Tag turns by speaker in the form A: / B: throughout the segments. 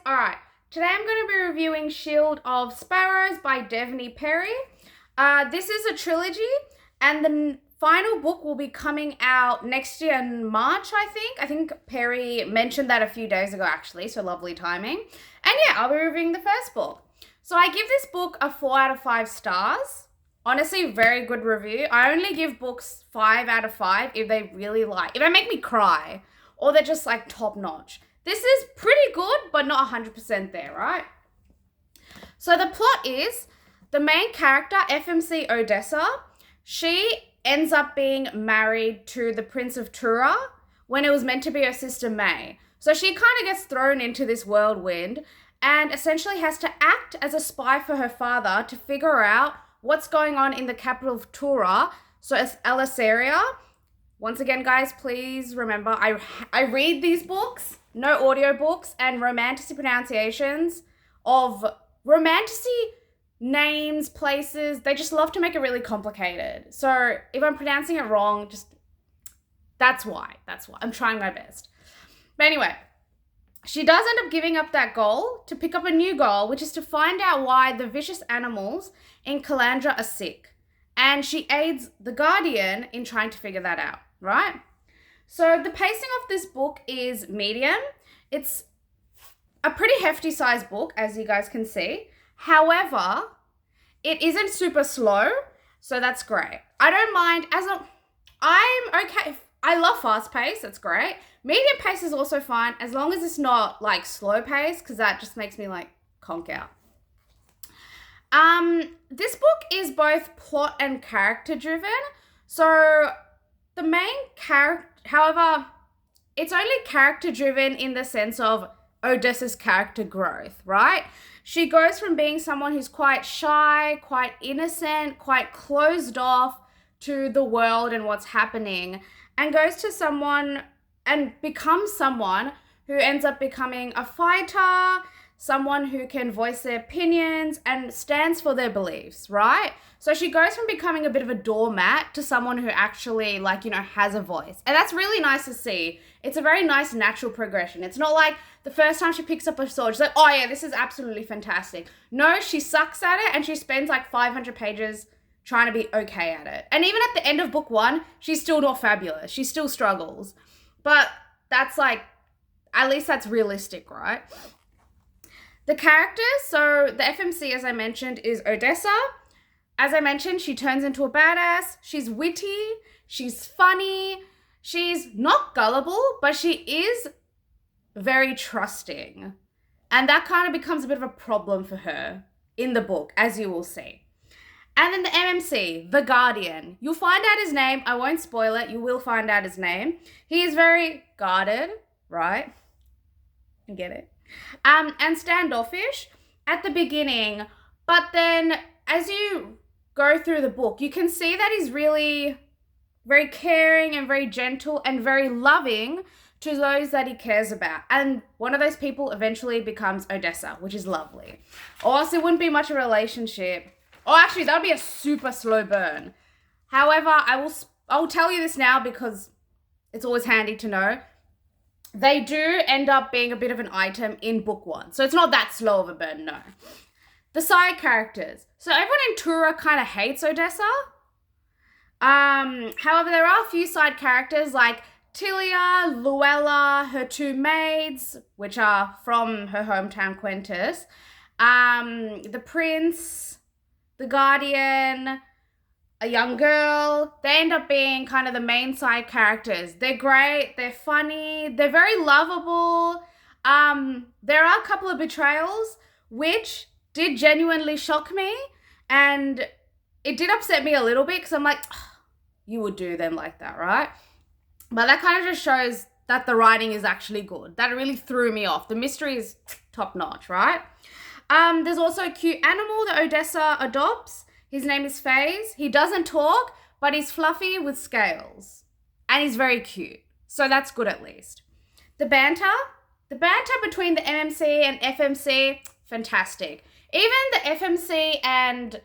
A: Alright, today I'm going to be reviewing Shield of Sparrows by Devney Perry. This is a trilogy, and the final book will be coming out next year in March, I think. I think Perry mentioned that a few days ago, actually, so lovely timing. And yeah, I'll be reviewing the first book. So I give this book a 4 out of 5 stars. Honestly, very good review. I only give books 5 out of 5 if they make me cry, or they're just like top notch. This is pretty good, but not 100% there, right? So the plot is the main character, FMC Odessa, she ends up being married to the Prince of Tura when it was meant to be her sister May. So she kind of gets thrown into this whirlwind and essentially has to act as a spy for her father to figure out what's going on in the capital of Tura, so it's Elysiria. Once again, guys, please remember, I read these books, no audiobooks, and romantasy pronunciations of romantasy names, places. They just love to make it really complicated. So if I'm pronouncing it wrong, that's why. I'm trying my best. But anyway, she does end up giving up that goal to pick up a new goal, which is to find out why the vicious animals in Calandra are sick. And she aids the Guardian in trying to figure that out, right? So the pacing of this book is medium. It's a pretty hefty sized book, as you guys can see. However, it isn't super slow, so that's great. I don't mind I'm okay. I love fast pace, that's great. Medium pace is also fine, as long as it's not like slow pace, because that just makes me like conk out. This book is both plot and character driven. So the main character, however, it's only character driven in the sense of Odessa's character growth, right? She goes from being someone who's quite shy, quite innocent, quite closed off to the world and what's happening, and goes to someone and becomes someone who ends up becoming a fighter, someone who can voice their opinions and stands for their beliefs, right? So she goes from becoming a bit of a doormat to someone who actually, has a voice. And that's really nice to see. It's a very nice natural progression. It's not like the first time she picks up a sword, she's like, oh yeah, this is absolutely fantastic. No, she sucks at it and she spends like 500 pages trying to be okay at it. And even at the end of book 1, she's still not fabulous. She still struggles. But that's at least that's realistic, right? The characters, so the FMC, as I mentioned, is Odessa. As I mentioned, she turns into a badass. She's witty. She's funny. She's not gullible, but she is very trusting. And that kind of becomes a bit of a problem for her in the book, as you will see. And then the MMC, the Guardian. You'll find out his name. I won't spoil it. You will find out his name. He is very guarded, right? You get it? And standoffish at the beginning. But then as you go through the book, you can see that he's really very caring and very gentle and very loving to those that he cares about. And one of those people eventually becomes Odessa, which is lovely. Or else it wouldn't be much of a relationship. Oh, actually, that would be a super slow burn. However, I'll tell you this now because it's always handy to know. They do end up being a bit of an item in book 1. So it's not that slow of a burn, no. The side characters. So everyone in Tura kind of hates Odessa. However, there are a few side characters like Tilia, Luella, her 2 maids, which are from her hometown Quentis, the prince, the Guardian, a young girl. They end up being kind of the main side characters. They're great, they're funny, they're very lovable. There are a couple of betrayals, which did genuinely shock me, and it did upset me a little bit because I'm like, oh, you would do them like that, right? But that kind of just shows that the writing is actually good. That really threw me off. The mystery is top notch, right? There's also a cute animal that Odessa adopts. His name is Faze. He doesn't talk, but he's fluffy with scales. And he's very cute. So that's good at least. The banter between the MMC and FMC, fantastic. Even the FMC and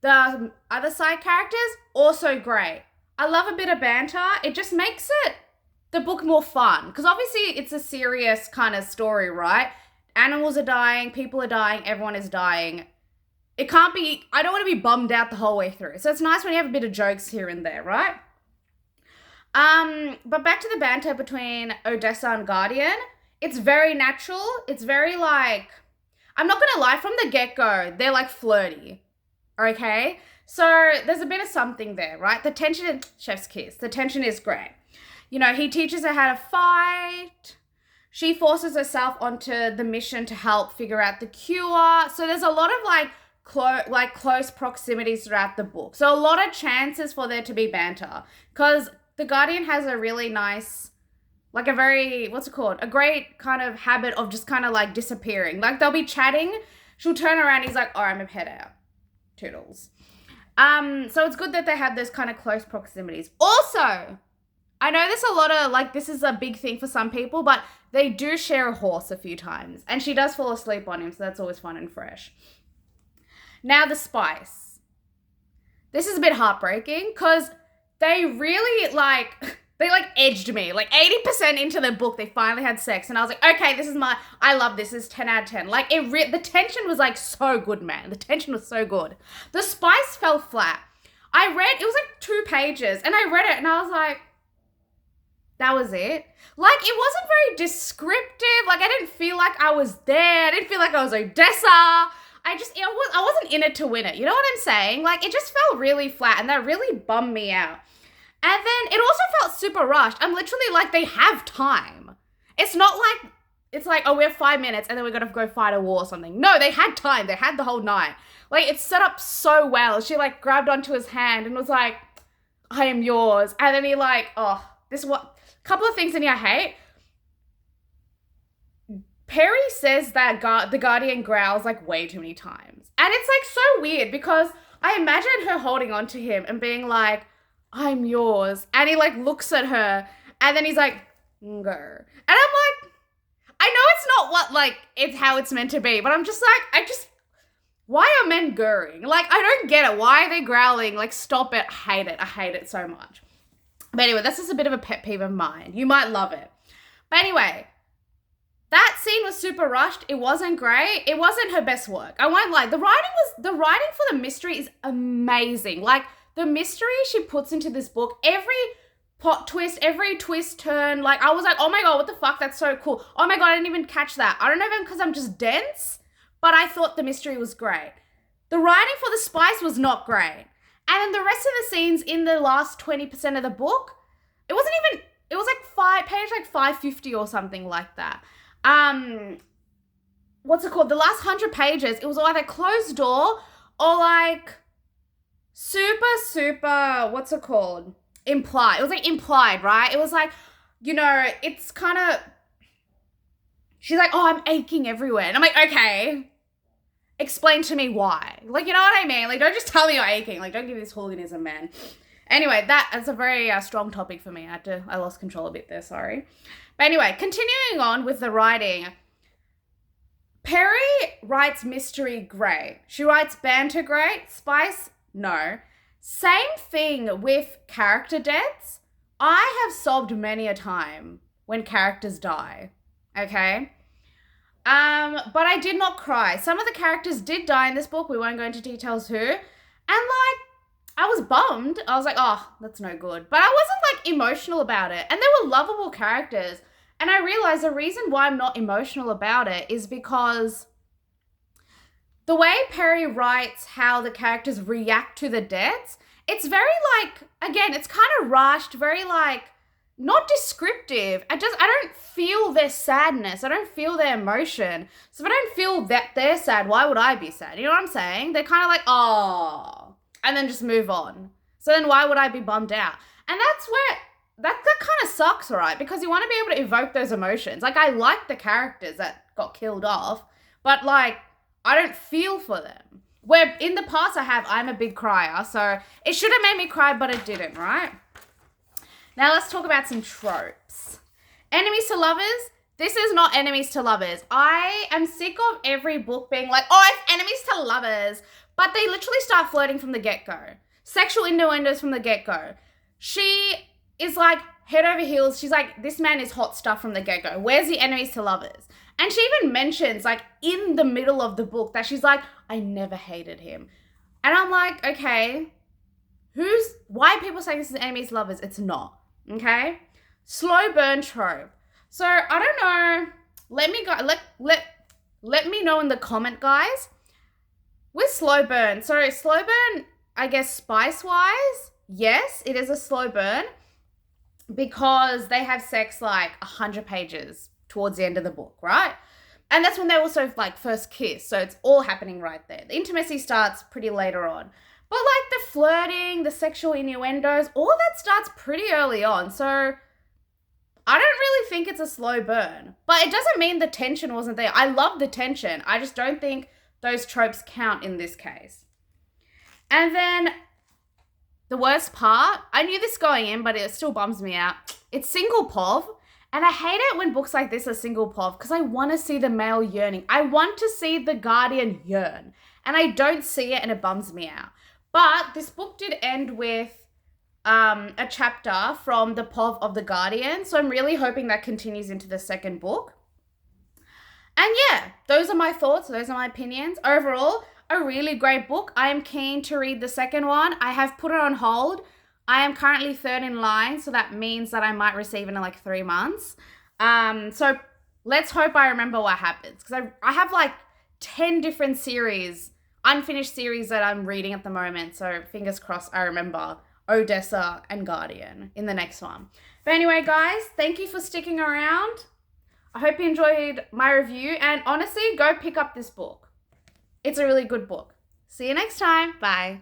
A: the other side characters, also great. I love a bit of banter. It just makes the book more fun. Because obviously it's a serious kind of story, right? animals are dying, people are dying, everyone is dying. It can't be, I don't want to be bummed out the whole way through. So it's nice when you have a bit of jokes here and there, right? But back to the banter between Odessa and Guardian. It's very natural. It's very like, I'm not going to lie, from the get-go, they're like flirty. Okay? So there's a bit of something there, right? The tension, chef's kiss. The tension is great. You know, he teaches her how to fight. She forces herself onto the mission to help figure out the cure. So there's a lot of like close proximities throughout the book. So a lot of chances for there to be banter. Because the Guardian has a really nice, like a very, a great kind of habit of just kind of like disappearing. Like they'll be chatting, she'll turn around, he's like, oh, I'm a head out. Toodles. So it's good that they have those kind of close proximities. Also, I know there's a lot of, like, this is a big thing for some people, but they do share a horse a few times. And she does fall asleep on him, so that's always fun and fresh. Now the spice. This is a bit heartbreaking because they really, they edged me. 80% into the book, they finally had sex. And I was like, okay, I love this. This is 10 out of 10. The tension was, so good, man. The tension was so good. The spice fell flat. It was 2 pages, and I read it, and I was like, that was it. It wasn't very descriptive. I didn't feel like I was there. I didn't feel like I was Odessa. I wasn't in it to win it. You know what I'm saying? It just felt really flat, and that really bummed me out. And then it also felt super rushed. I'm literally they have time. It's not oh, we have 5 minutes and then we're going to go fight a war or something. No, they had time. They had the whole night. It's set up so well. She grabbed onto his hand and was like, I am yours. And then he couple of things in here I hate. Perry says that the Guardian growls way too many times. And it's so weird because I imagine her holding on to him and being like, I'm yours. And he looks at her and then he's like, Ngr. And I'm like, I know it's not what it's how it's meant to be, but I'm just why are men gurring? I don't get it. Why are they growling? Stop it. I hate it. I hate it so much. But anyway, this is a bit of a pet peeve of mine. You might love it. But anyway, that scene was super rushed. It wasn't great. It wasn't her best work. I won't lie. The writing for the mystery is amazing. The mystery she puts into this book, every plot twist, every twist turn, I was like, oh my God, what the fuck? That's so cool. Oh my God, I didn't even catch that. I don't know if because I'm just dense, but I thought the mystery was great. The writing for the spice was not great. And then the rest of the scenes in the last 20% of the book, it was 550 or something like that. What's it called? The last 100 pages, it was either closed door or super, what's it called? Implied. It was implied, right? It was it's kind of, she's like, oh, I'm aching everywhere. And I'm like, okay, explain to me why. You know what I mean? Don't just tell me you're aching. Don't give me this hooliganism, man. Anyway, that's a very strong topic for me. I lost control a bit there, sorry. But anyway, continuing on with the writing. Perry writes mystery great. She writes banter great. Spice, no. Same thing with character deaths. I have sobbed many a time when characters die, okay? But I did not cry. Some of the characters did die in this book. We won't go into details who. And I was bummed. I was like, oh, that's no good. But I wasn't emotional about it. And they were lovable characters. And I realized the reason why I'm not emotional about it is because the way Perry writes how the characters react to the deaths, it's very again, it's kind of rushed, very not descriptive. I don't feel their sadness. I don't feel their emotion. So if I don't feel that they're sad, why would I be sad? You know what I'm saying? They're kind of oh, and then just move on. So then why would I be bummed out? And that's where, that kind of sucks, right? Because you want to be able to evoke those emotions. I like the characters that got killed off, but I don't feel for them. Where in the past I'm a big crier, so it should have made me cry, but it didn't, right? Now let's talk about some tropes. Enemies to lovers. This is not enemies to lovers. I am sick of every book being oh, it's enemies to lovers. But they literally start flirting from the get-go. Sexual innuendos from the get-go. She is head over heels. She's like, this man is hot stuff from the get-go. Where's the enemies to lovers? And she even mentions, like, in the middle of the book that she's like, I never hated him. And I'm like, okay, why are people saying this is enemies to lovers? It's not, okay? Slow burn trope. So, I don't know. Let me know in the comment, guys. With slow burn, I guess spice-wise, yes, it is a slow burn because they have sex like 100 pages towards the end of the book, right? And that's when they also like first kiss, so it's all happening right there. The intimacy starts pretty later on. But like the flirting, the sexual innuendos, all that starts pretty early on, so I don't really think it's a slow burn. But it doesn't mean the tension wasn't there. I love the tension. I just don't think those tropes count in this case. And then the worst part, I knew this going in, but it still bums me out. It's single POV. And I hate it when books like this are single POV because I want to see the male yearning. I want to see the guardian yearn. And I don't see it and it bums me out. But this book did end with a chapter from the POV of the guardian. So I'm really hoping that continues into the second book. And yeah, those are my thoughts. Those are my opinions. Overall, a really great book. I am keen to read the second one. I have put it on hold. I am currently third in line, so that means that I might receive it in like 3 months. So let's hope I remember what happens. Because I have like 10 different series, unfinished series that I'm reading at the moment. So fingers crossed I remember Odessa and Guardian in the next one. But anyway, guys, thank you for sticking around. I hope you enjoyed my review. And honestly, go pick up this book. It's a really good book. See you next time. Bye.